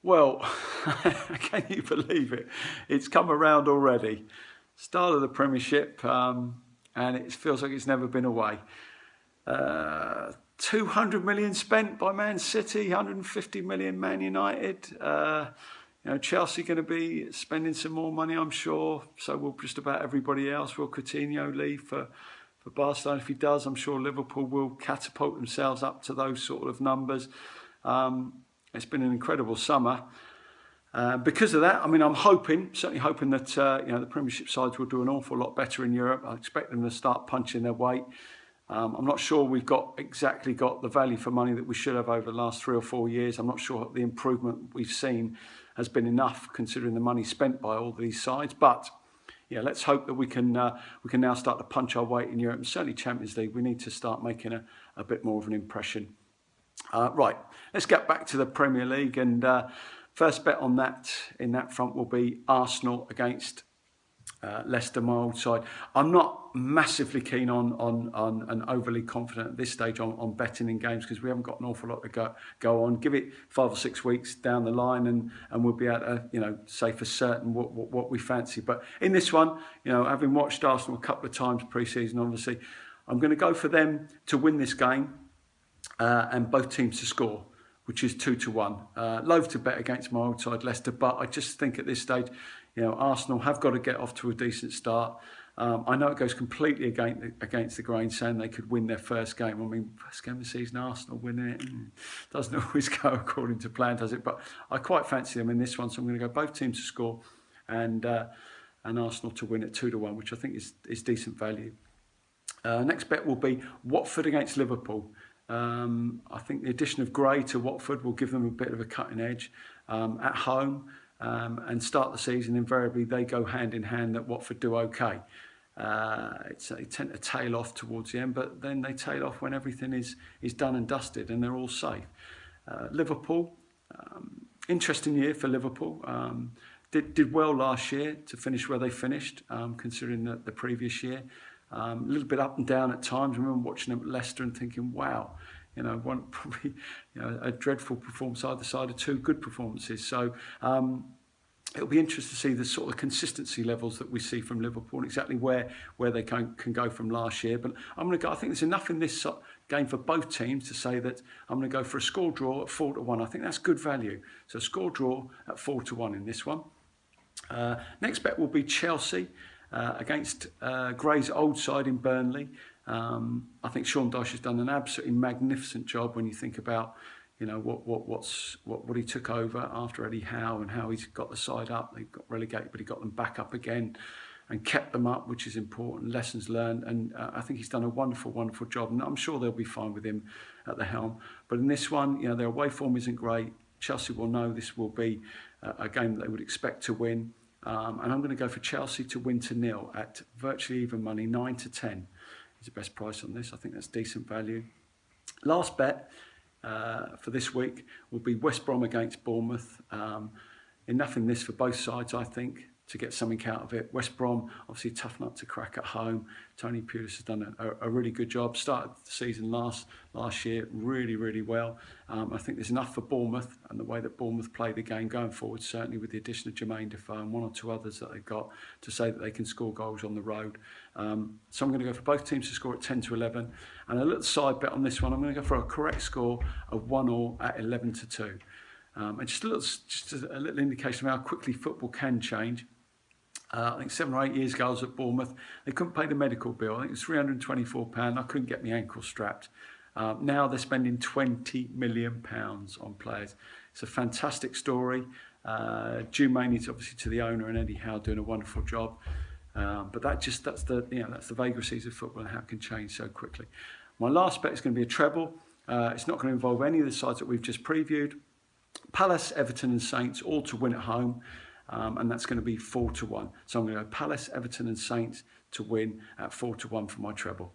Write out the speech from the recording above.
Well, can you believe it? It's come around already. Start of the Premiership, and it feels like it's never been away. 200 million spent by Man City, 150 million Man United. Chelsea going to be spending some more money, I'm sure. So will just about everybody else. Will Coutinho leave for Barcelona? If he does, I'm sure Liverpool will catapult themselves up to those sort of numbers. It's been an incredible summer. Because of that, I mean, I'm certainly hoping that the Premiership sides will do an awful lot better in Europe. I expect them to start punching their weight. I'm not sure we've exactly got the value for money that we should have over the last 3 or 4 years. I'm not sure the improvement we've seen has been enough considering the money spent by all these sides. But yeah, let's hope that we can now start to punch our weight in Europe, and certainly Champions League. We need to start making a bit more of an impression. Right, let's get back to the Premier League, and first bet on that in that front will be Arsenal against Leicester, my old side. I'm not massively keen on and overly confident at this stage on betting in games because we haven't got an awful lot to go on. Give it 5 or 6 weeks down the line, and we'll be able to say for certain what we fancy. But in this one, having watched Arsenal a couple of times pre-season, obviously, I'm going to go for them to win this game. And both teams to score, which is 2-1. Loath to bet against my old side, Leicester, but I just think at this stage, Arsenal have got to get off to a decent start. I know it goes completely against the grain, saying they could win their first game. I mean, first game of the season, Arsenal winning it doesn't always go according to plan, does it? But I quite fancy them in this one, so I'm going to go both teams to score and Arsenal to win at 2-1, which I think is decent value. Next bet will be Watford against Liverpool. I think the addition of Gray to Watford will give them a bit of a cutting edge at home, and start the season. Invariably, they go hand in hand that Watford do okay. They tend to tail off towards the end, but then they tail off when everything is done and dusted and they're all safe. Liverpool, interesting year for Liverpool. Did well last year to finish where they finished, considering the previous year. A little bit up and down at times. I remember watching them at Leicester and thinking, wow, probably a dreadful performance either side of 2 good performances. So it'll be interesting to see the sort of consistency levels that we see from Liverpool and exactly where they can go from last year. But I'm going to go. I think there's enough in this game for both teams to say that I'm going to go for a score draw at 4-1. I think that's good value. So score draw at 4-1 in this one. Next bet will be Chelsea against Gray's old side in Burnley. I think Sean Dyche has done an absolutely magnificent job when you think about what he took over after Eddie Howe and how he's got the side up. They got relegated, but he got them back up again and kept them up, which is important. Lessons learned, and I think he's done a wonderful, wonderful job. And I'm sure they'll be fine with him at the helm. But in this one, their away form isn't great. Chelsea will know this will be a game that they would expect to win. And I'm going to go for Chelsea to win 2-0 at virtually even money, 9-10 is the best price on this. I think that's decent value. Last bet for this week will be West Brom against Bournemouth. Enough in this for both sides, I think, to get something out of it. West Brom, obviously tough nut to crack at home. Tony Pulis has done a really good job. Started the season last year really, really well. I think there's enough for Bournemouth and the way that Bournemouth play the game going forward, certainly with the addition of Jermaine Defoe and 1 or 2 others that they've got, to say that they can score goals on the road. So I'm going to go for both teams to score at 10-11. And a little side bet on this one, I'm going to go for a correct score of 1-1 at 11-2. And just a little indication of how quickly football can change. I think 7 or 8 years ago I was at Bournemouth. They couldn't pay the medical bill. I think it was £324. I couldn't get my ankle strapped. Now they're spending £20 million on players. It's a fantastic story. Due mainly obviously to the owner and Eddie Howe doing a wonderful job. But that's the vagaries of football and how it can change so quickly. My last bet is going to be a treble. It's not going to involve any of the sides that we've just previewed. Palace, Everton and Saints all to win at home. And that's going to be 4-1. So I'm going to go Palace, Everton and Saints to win at 4-1 for my treble.